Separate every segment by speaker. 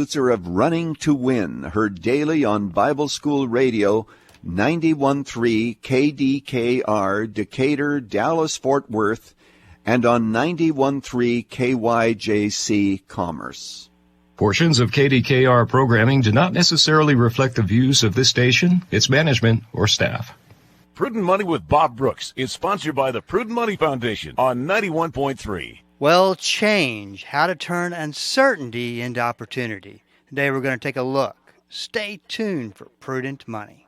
Speaker 1: Of Running to Win, heard daily on Bible School Radio, 91.3 KDKR, Decatur, Dallas, Fort Worth, and on 91.3 KYJC, Commerce.
Speaker 2: Portions of KDKR programming do not necessarily reflect the views of this station, its management, or staff.
Speaker 3: Prudent Money with Bob Brooks is sponsored by the Prudent Money Foundation on 91.3.
Speaker 4: Well, change, how to turn uncertainty into opportunity. Today we're going to take a look. Stay tuned for Prudent Money.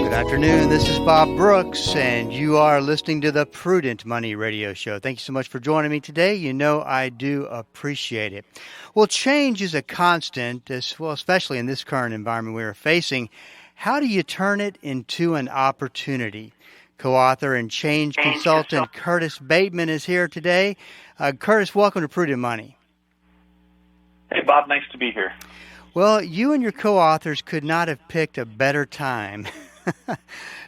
Speaker 4: Good afternoon, this is Bob Brooks, and you are listening to the Prudent Money Radio Show. Thank you so much for joining me today. You know I do appreciate it. Well, change is a constant, especially in this current environment we are facing. How do you turn it into an opportunity? Co-author and change consultant Curtis Bateman is here today. Curtis, welcome to Prudent Money.
Speaker 5: Hey, Bob, nice to be here.
Speaker 4: Well, you and your co-authors could not have picked a better time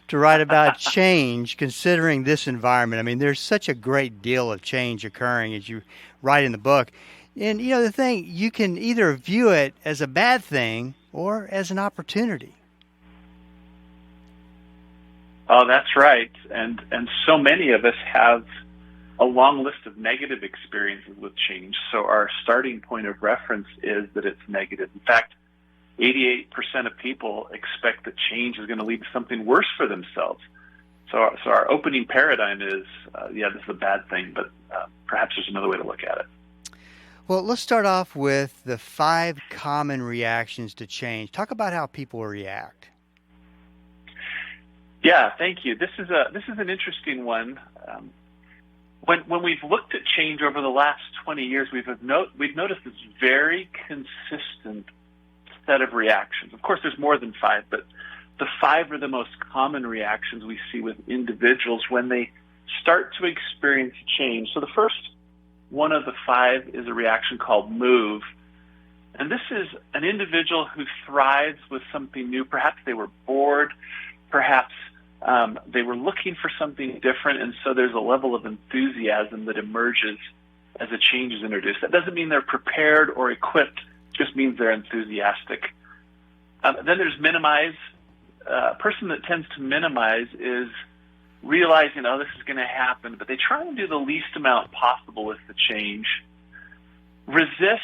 Speaker 4: to write about change, considering this environment. I mean, there's such a great deal of change occurring as you write in the book. And, you know, the thing, you can either view it as a bad thing or as an opportunity.
Speaker 5: Oh, that's right. And so many of us have a long list of negative experiences with change. So our starting point of reference is that it's negative. In fact, 88% of people expect that change is going to lead to something worse for themselves. So our opening paradigm is, this is a bad thing, but perhaps there's another way to look at it.
Speaker 4: Well, let's start off with the 5 common reactions to change. Talk about how people react.
Speaker 5: Yeah, thank you. This is an interesting one. When we've looked at change over the last 20 years, we've noticed this very consistent set of reactions. Of course, there's more than 5, but the 5 are the most common reactions we see with individuals when they start to experience change. So the first one of the 5 is a reaction called move. And this is an individual who thrives with something new. Perhaps they were bored. Perhaps they were looking for something different. And so there's a level of enthusiasm that emerges as a change is introduced. That doesn't mean they're prepared or equipped. Just means they're enthusiastic. Then there's minimize. A person that tends to minimize is realizing, this is going to happen, but they try and do the least amount possible with the change. Resist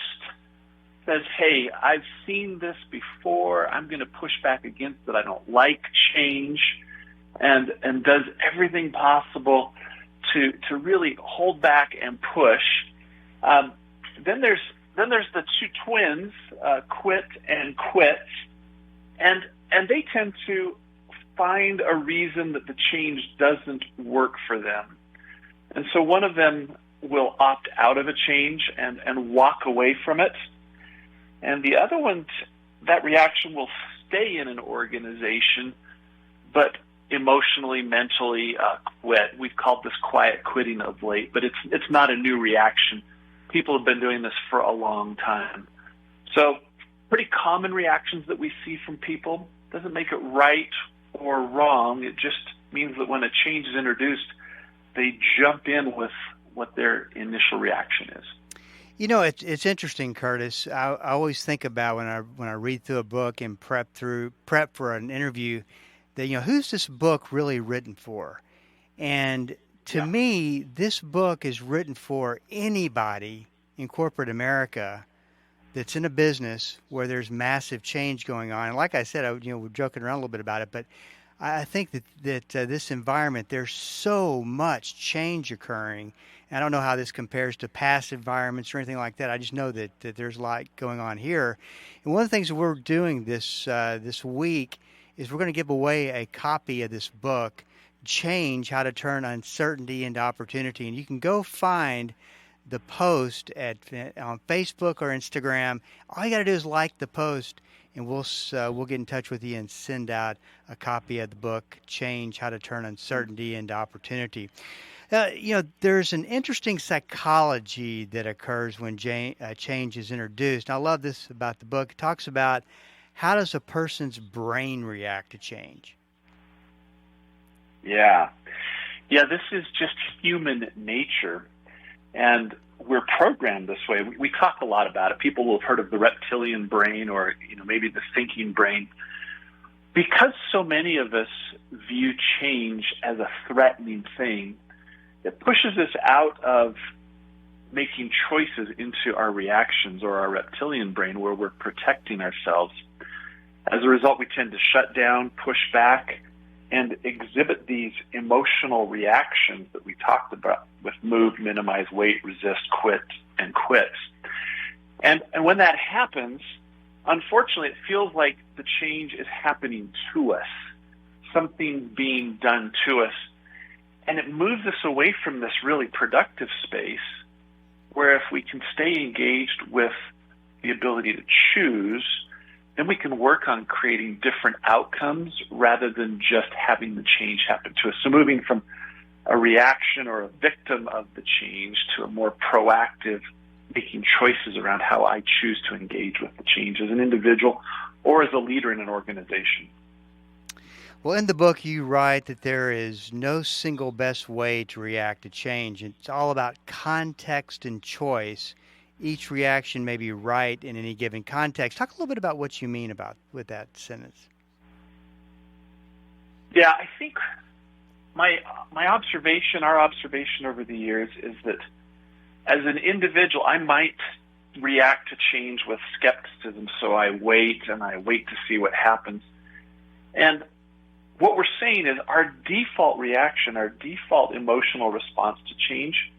Speaker 5: says, hey, I've seen this before. I'm going to push back against it. I don't like change, and does everything possible to really hold back and push. Then there's the 2 twins, quit and quit, and they tend to find a reason that the change doesn't work for them. And so one of them will opt out of a change and walk away from it. And the other one, that reaction will stay in an organization, but emotionally, mentally quit. We've called this quiet quitting of late, but it's not a new reaction. People have been doing this for a long time. So pretty common reactions that we see from people. Doesn't make it right or wrong. It just means that when a change is introduced, they jump in with what their initial reaction is.
Speaker 4: You know, it's interesting, Curtis. I always think about when I read through a book and prep for an interview that, who's this book really written for? And to me, this book is written for anybody in corporate America that's in a business where there's massive change going on. And like I said, we're joking around a little bit about it, but I think that this environment, there's so much change occurring. And I don't know how this compares to past environments or anything like that. I just know that there's a lot going on here. And one of the things that we're doing this week is we're going to give away a copy of this book, Change: How to Turn Uncertainty into Opportunity. And you can go find the post on Facebook or Instagram. All you got to do is like the post, and we'll get in touch with you and send out a copy of the book, Change: How to Turn Uncertainty into Opportunity. There's an interesting psychology that occurs when change is introduced. And I love this about the book. It talks about how does a person's brain react to change?
Speaker 5: Yeah. Yeah, this is just human nature. And we're programmed this way. We talk a lot about it. People will have heard of the reptilian brain or maybe the thinking brain. Because so many of us view change as a threatening thing, it pushes us out of making choices into our reactions or our reptilian brain where we're protecting ourselves. As a result, we tend to shut down, push back, and exhibit these emotional reactions that we talked about with move, minimize, wait, resist, quit, and quit. And when that happens, unfortunately, it feels like the change is happening to us, something being done to us. And it moves us away from this really productive space where if we can stay engaged with the ability to choose, then we can work on creating different outcomes rather than just having the change happen to us. So moving from a reaction or a victim of the change to a more proactive, making choices around how I choose to engage with the change as an individual or as a leader in an organization.
Speaker 4: Well, in the book, you write that there is no single best way to react to change. It's all about context and choice. Each reaction may be right in any given context. Talk a little bit about what you mean with that sentence.
Speaker 5: Yeah, I think my observation, our observation over the years is that as an individual, I might react to change with skepticism, so I wait to see what happens. And what we're saying is our default reaction, our default emotional response to change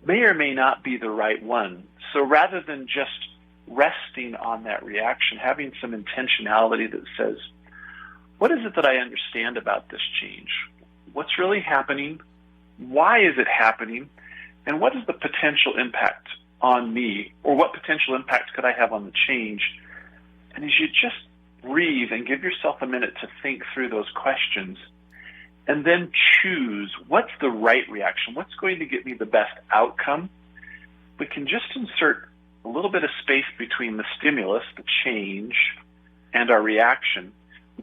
Speaker 5: may or may not be the right one. So rather than just resting on that reaction, having some intentionality that says, what is it that I understand about this change? What's really happening? Why is it happening? And what is the potential impact on me? Or what potential impact could I have on the change? And as you just breathe and give yourself a minute to think through those questions, and then choose what's the right reaction, what's going to get me the best outcome, we can just insert a little bit of space between the stimulus, the change, and our reaction.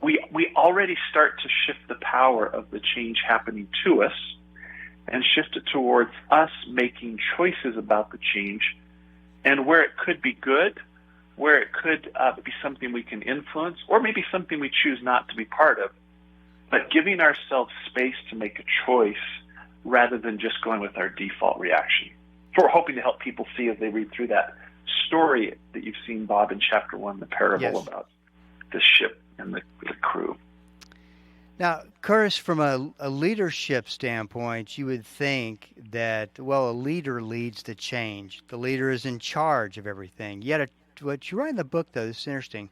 Speaker 5: We already start to shift the power of the change happening to us and shift it towards us making choices about the change, and where it could be good, where it could be something we can influence, or maybe something we choose not to be part of, but giving ourselves space to make a choice rather than just going with our default reaction. So we're hoping to help people see as they read through that story that you've seen, Bob, in chapter 1, the parable about the ship and the crew.
Speaker 4: Now, Curtis, from a leadership standpoint, you would think that, a leader leads the change. The leader is in charge of everything. Yet, what you write in the book, though, is interesting.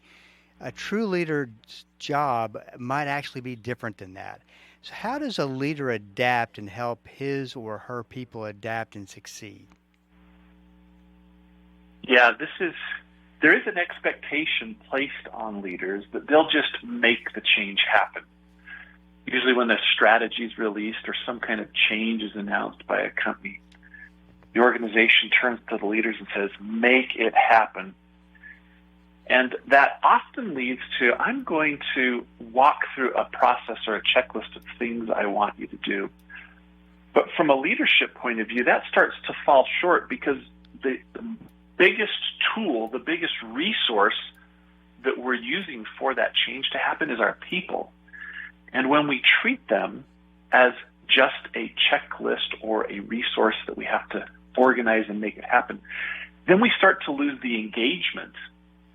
Speaker 4: A true leader's job might actually be different than that. So how does a leader adapt and help his or her people adapt and succeed?
Speaker 5: Yeah, there is an expectation placed on leaders that they'll just make the change happen. Usually when a strategy is released or some kind of change is announced by a company, the organization turns to the leaders and says, make it happen. And that often leads to, I'm going to walk through a process or a checklist of things I want you to do. But from a leadership point of view, that starts to fall short because the biggest tool, the biggest resource that we're using for that change to happen is our people. And when we treat them as just a checklist or a resource that we have to organize and make it happen, then we start to lose the engagement.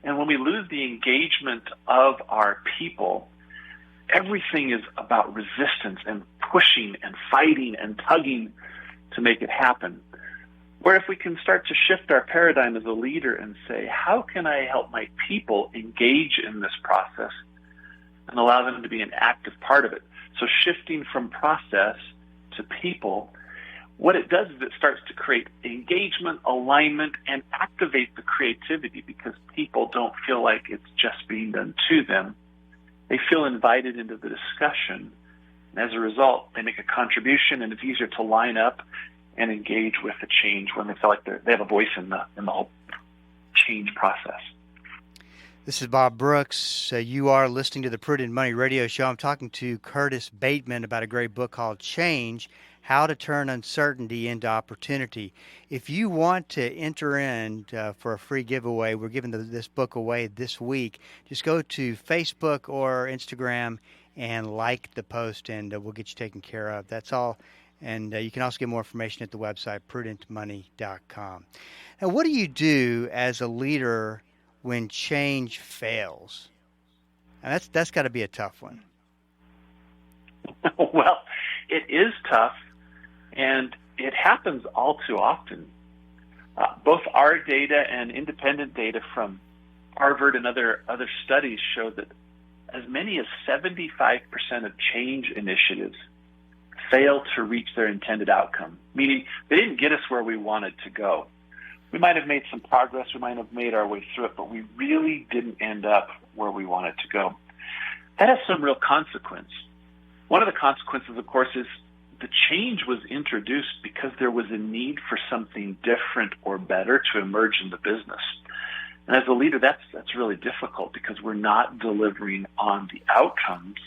Speaker 5: And when we lose the engagement of our people, everything is about resistance and pushing and fighting and tugging to make it happen. Where if we can start to shift our paradigm as a leader and say, how can I help my people engage in this process and allow them to be an active part of it? So shifting from process to people, what it does is it starts to create engagement, alignment, and activate the creativity because people don't feel like it's just being done to them. They feel invited into the discussion, And as a result, they make a contribution, and it's easier to line up and engage with the change when they feel like they have a voice in the whole change process.
Speaker 4: This is Bob Brooks. You are listening to the Prudent Money Radio Show. I'm talking to Curtis Bateman about a great book called Change, How to Turn Uncertainty into Opportunity. If you want to enter in for a free giveaway, we're giving this book away this week. Just go to Facebook or Instagram and like the post, and we'll get you taken care of. That's all. And you can also get more information at the website, prudentmoney.com. Now, what do you do as a leader when change fails? And that's got to be a tough one.
Speaker 5: Well, it is tough, and it happens all too often. Both our data and independent data from Harvard and other studies show that as many as 75% of change initiatives fail to reach their intended outcome, meaning they didn't get us where we wanted to go. We might have made some progress, we might have made our way through it, but we really didn't end up where we wanted to go. That has some real consequence. One of the consequences, of course, is the change was introduced because there was a need for something different or better to emerge in the business. And as a leader, that's really difficult because we're not delivering on the outcomes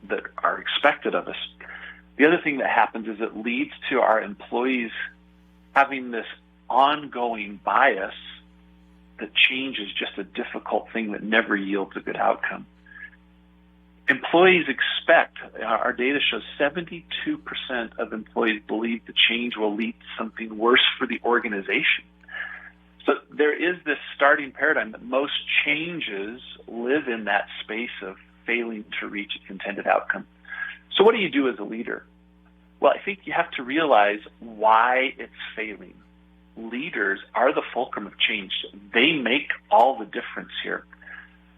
Speaker 5: that are expected of us. The other thing that happens is it leads to our employees having this ongoing bias that change is just a difficult thing that never yields a good outcome. Employees expect, our data shows 72% of employees believe the change will lead to something worse for the organization. So there is this starting paradigm that most changes live in that space of failing to reach its intended outcome. So what do you do as a leader? Well, I think you have to realize why it's failing. Leaders are the fulcrum of change. They make all the difference here.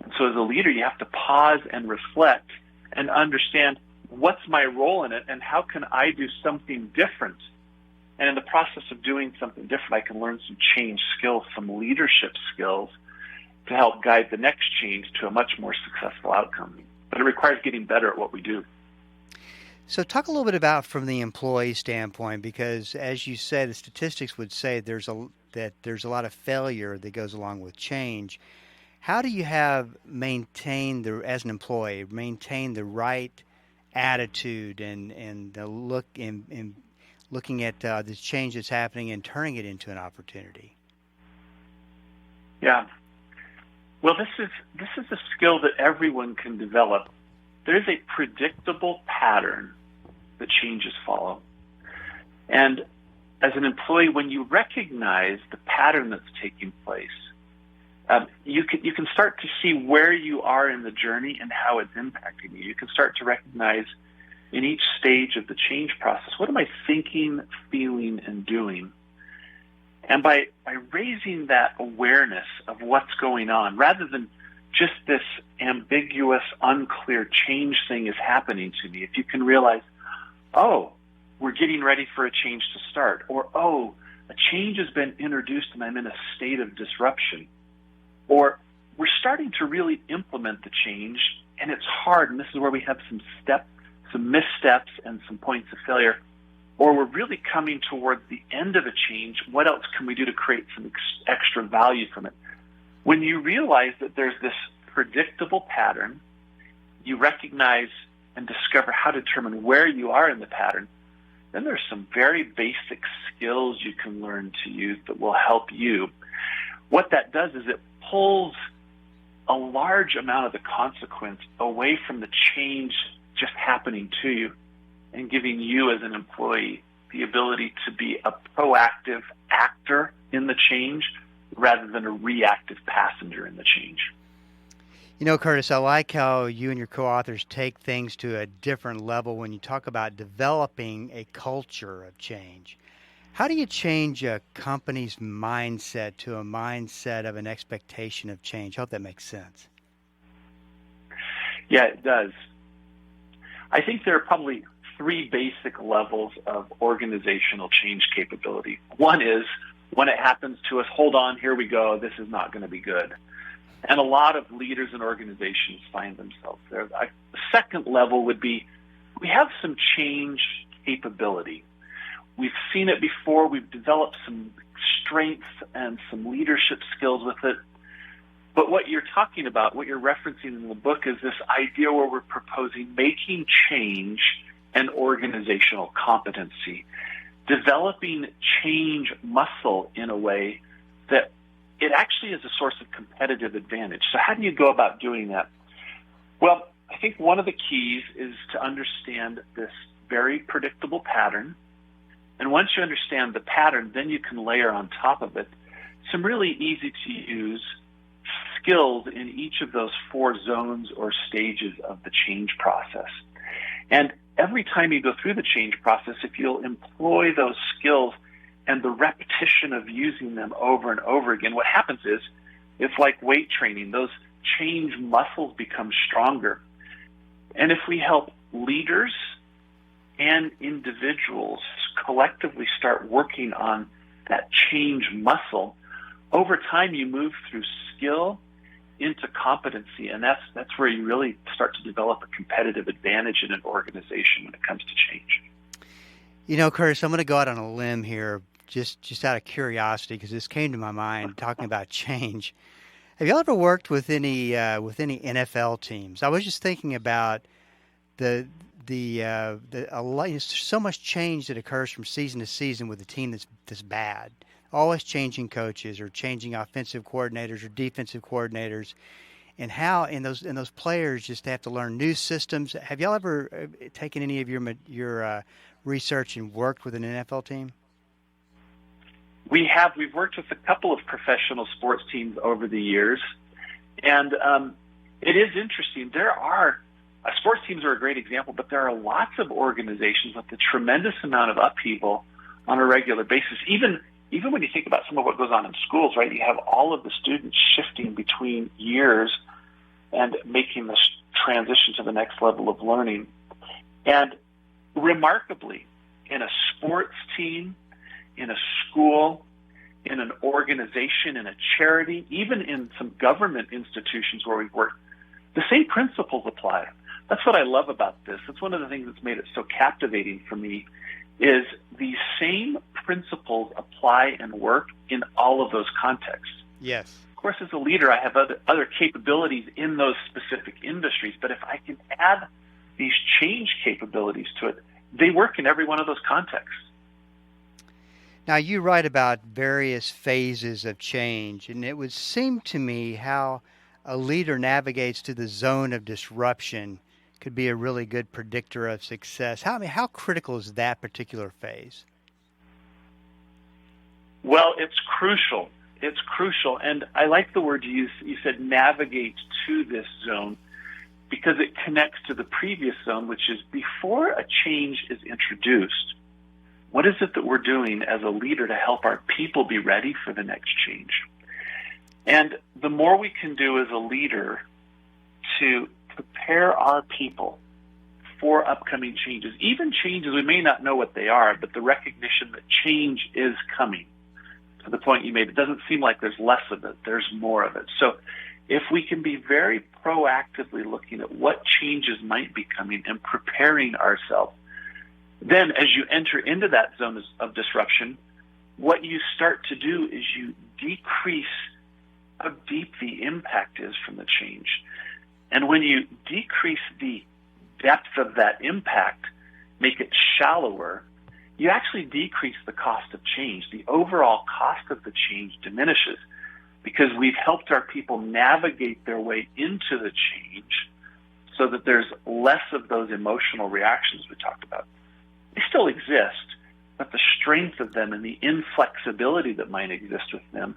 Speaker 5: And so as a leader, you have to pause and reflect and understand what's my role in it and how can I do something different. And in the process of doing something different, I can learn some change skills, some leadership skills to help guide the next change to a much more successful outcome. But it requires getting better at what we do.
Speaker 4: So talk a little bit about from the employee standpoint, because as you say, the statistics would say there's a lot of failure that goes along with change. How do you as an employee, maintain the right attitude and the look in looking at this change that's happening and turning it into an opportunity?
Speaker 5: Yeah. Well, this is a skill that everyone can develop. There is a predictable pattern that changes follow. And as an employee, when you recognize the pattern that's taking place, you can start to see where you are in the journey and how it's impacting you. You can start to recognize in each stage of the change process, what am I thinking, feeling, and doing? And by raising that awareness of what's going on, rather than just this ambiguous, unclear change thing is happening to me, if you can realize, oh, we're getting ready for a change to start, or, oh, a change has been introduced and I'm in a state of disruption, or we're starting to really implement the change and it's hard, and this is where we have some missteps and some points of failure, or we're really coming towards the end of a change, what else can we do to create some extra value from it? When you realize that there's this predictable pattern, you recognize and discover how to determine where you are in the pattern, then there's some very basic skills you can learn to use that will help you. What that does is it pulls a large amount of the consequence away from the change just happening to you and giving you as an employee the ability to be a proactive actor in the change rather than a reactive passenger in the change.
Speaker 4: You know, Curtis, I like how you and your co-authors take things to a different level when you talk about developing a culture of change. How do you change a company's mindset to a mindset of an expectation of change? I hope that makes sense.
Speaker 5: Yeah, it does. I think there are probably three basic levels of organizational change capability. One is, when it happens to us, hold on, here we go, this is not going to be good. And a lot of leaders and organizations find themselves there. The second level would be we have some change capability. We've seen it before. We've developed some strengths and some leadership skills with it. But what you're talking about, what you're referencing in the book, is this idea where we're proposing making change an organizational competency, developing change muscle in a way that it actually is a source of competitive advantage. So how do you go about doing that? Well, I think one of the keys is to understand this very predictable pattern. And once you understand the pattern, then you can layer on top of it some really easy to use skills in each of those 4 zones or stages of the change process. And every time you go through the change process, if you'll employ those skills and the repetition of using them over and over again, what happens is it's like weight training. Those change muscles become stronger. And if we help leaders and individuals collectively start working on that change muscle, over time you move through skill into competency, and that's where you really start to develop a competitive advantage in an organization when it comes to change.
Speaker 4: You know, Curtis, I'm going to go out on a limb here, just out of curiosity, because this came to my mind talking about change. Have you ever worked with any NFL teams? I was just thinking about there's so much change that occurs from season to season with a team that's bad. Always changing coaches or changing offensive coordinators or defensive coordinators, and how those players just have to learn new systems. Have y'all ever taken any of your research and worked with an NFL team?
Speaker 5: We have. We've worked with a couple of professional sports teams over the years, and it is interesting. Sports teams are a great example, but there are lots of organizations with a tremendous amount of upheaval on a regular basis. Even when you think about some of what goes on in schools, right? You have all of the students shifting between years and making this transition to the next level of learning. And remarkably, in a sports team, in a school, in an organization, in a charity, even in some government institutions where we've worked, the same principles apply. That's what I love about this. It's one of the things that's made it so captivating for me, is the same principles apply and work in all of those contexts.
Speaker 4: Yes.
Speaker 5: Of course, as a leader, I have other capabilities in those specific industries, but if I can add these change capabilities to it, they work in every one of those contexts.
Speaker 4: Now, you write about various phases of change, and it would seem to me how a leader navigates to the zone of disruption could be a really good predictor of success. How critical is that particular phase?
Speaker 5: Well, it's crucial. It's crucial. And I like the word you used. You said navigate to this zone, because it connects to the previous zone, which is before a change is introduced, what is it that we're doing as a leader to help our people be ready for the next change? And the more we can do as a leader to prepare our people for upcoming changes, even changes we may not know what they are, but the recognition that change is coming. To the point you made, it doesn't seem like there's less of it, there's more of it. So if we can be very proactively looking at what changes might be coming and preparing ourselves, then as you enter into that zone of disruption, what you start to do is you decrease how deep the impact is from the change. And when you decrease the depth of that impact, make it shallower, you actually decrease the cost of change. The overall cost of the change diminishes because we've helped our people navigate their way into the change so that there's less of those emotional reactions we talked about. They still exist, but the strength of them and the inflexibility that might exist with them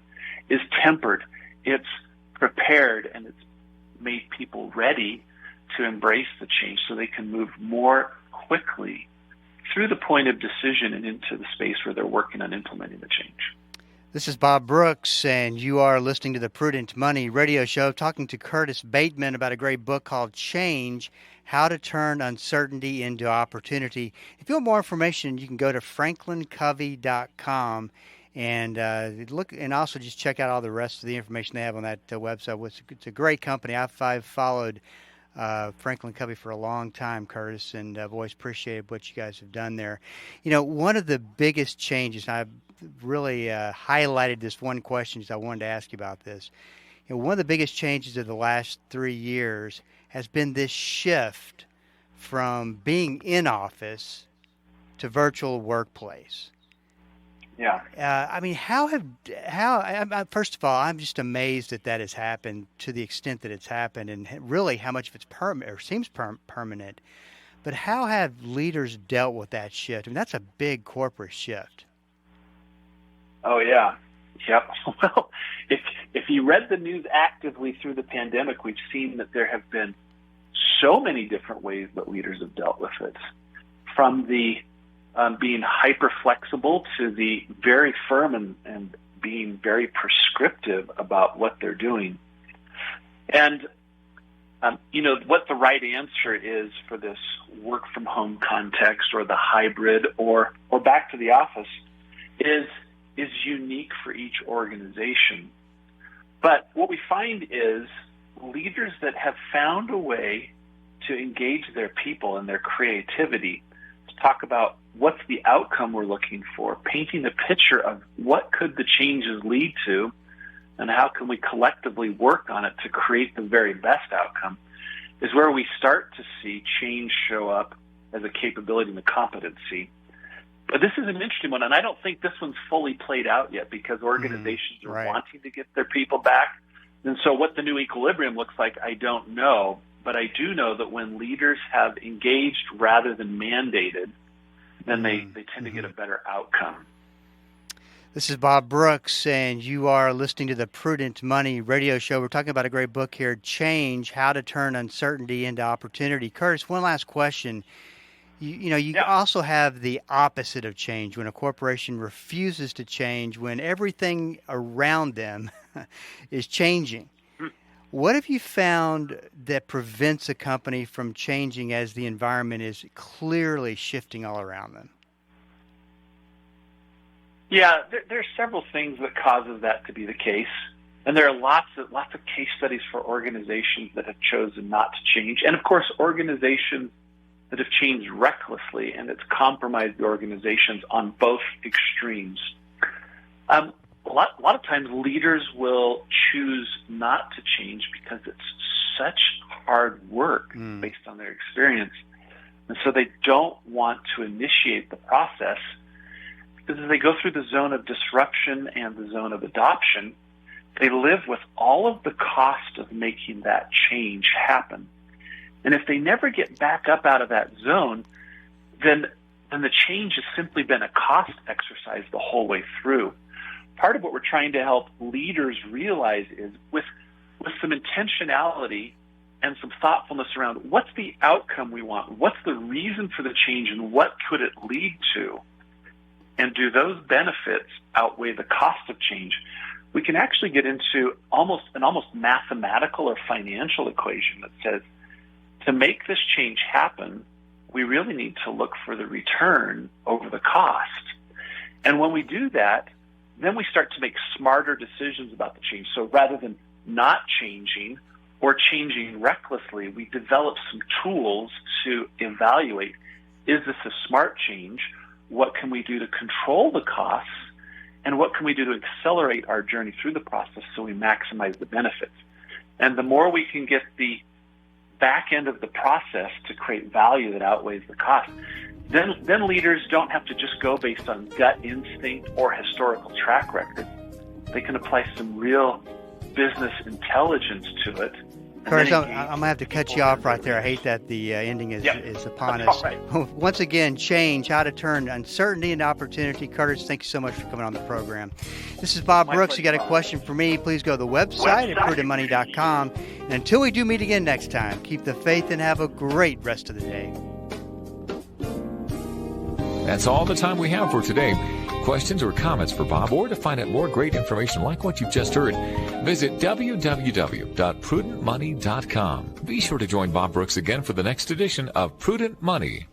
Speaker 5: is tempered. It's prepared, and it's made people ready to embrace the change so they can move more quickly through the point of decision and into the space where they're working on implementing the change.
Speaker 4: This is Bob Brooks, and you are listening to the Prudent Money Radio Show, talking to Curtis Bateman about a great book called Change, How to Turn Uncertainty into Opportunity. If you want more information, you can go to franklincovey.com and look, and also just check out all the rest of the information they have on that website. It's a great company. I've followed Franklin Covey for a long time, Curtis, and I've always appreciated what you guys have done there. You know, one of the biggest changes, and I've really highlighted this one question because I wanted to ask you about this. You know, one of the biggest changes of the last 3 years has been this shift from being in office to virtual workplace.
Speaker 5: Yeah.
Speaker 4: I mean, first of all, I'm just amazed that has happened to the extent that it's happened, and really how much of it's permanent or seems permanent. But how have leaders dealt with that shift? I mean, that's a big corporate shift.
Speaker 5: Oh, yeah. Yep. Well, if you read the news actively through the pandemic, we've seen that there have been so many different ways that leaders have dealt with it, from the being hyper flexible to the very firm and being very prescriptive about what they're doing. And, you know, what the right answer is for this work from home context or the hybrid or back to the office is unique for each organization. But what we find is leaders that have found a way to engage their people and their creativity, to talk about what's the outcome we're looking for, painting a picture of what could the changes lead to, and how can we collectively work on it to create the very best outcome, is where we start to see change show up as a capability and a competency. But this is an interesting one, and I don't think this one's fully played out yet because organizations are wanting to get their people back. And so what the new equilibrium looks like, I don't know. But I do know that when leaders have engaged rather than mandated, then they tend to get a better outcome.
Speaker 4: This is Bob Brooks, and you are listening to the Prudent Money radio show. We're talking about a great book here, Change, How to Turn Uncertainty into Opportunity. Curtis, one last question. You also have the opposite of change, when a corporation refuses to change, when everything around them is changing. What have you found that prevents a company from changing as the environment is clearly shifting all around them?
Speaker 5: Yeah, there are several things that causes that to be the case. And there are lots of case studies for organizations that have chosen not to change. And, of course, organizations that have changed recklessly, and it's compromised the organizations on both extremes. A lot of times leaders will choose not to change because it's such hard work based on their experience. And so they don't want to initiate the process because as they go through the zone of disruption and the zone of adoption, they live with all of the cost of making that change happen. And if they never get back up out of that zone, then the change has simply been a cost exercise the whole way through. Part of what we're trying to help leaders realize is with some intentionality and some thoughtfulness around what's the outcome we want, what's the reason for the change, and what could it lead to, and do those benefits outweigh the cost of change, we can actually get into an almost mathematical or financial equation that says to make this change happen, we really need to look for the return over the cost. And when we do that, then we start to make smarter decisions about the change. So rather than not changing or changing recklessly, we develop some tools to evaluate, is this a smart change? What can we do to control the costs? And what can we do to accelerate our journey through the process so we maximize the benefits? And the more we can get the back end of the process to create value that outweighs the cost, then leaders don't have to just go based on gut instinct or historical track record. They can apply some real business intelligence to it.
Speaker 4: Curtis, I'm going to have to cut you off right there. I hate that the ending is upon us.
Speaker 5: Right.
Speaker 4: Once again, Change, How to Turn Uncertainty into Opportunity. Curtis, thank you so much for coming on the program. This is Bob Brooks. You got a question for me, please go to the website at prudentmoney.com. And until we do meet again next time, keep the faith and have a great rest of the day.
Speaker 6: That's all the time we have for today. Questions or comments for Bob, or to find out more great information like what you've just heard, visit www.prudentmoney.com. Be sure to join Bob Brooks again for the next edition of Prudent Money.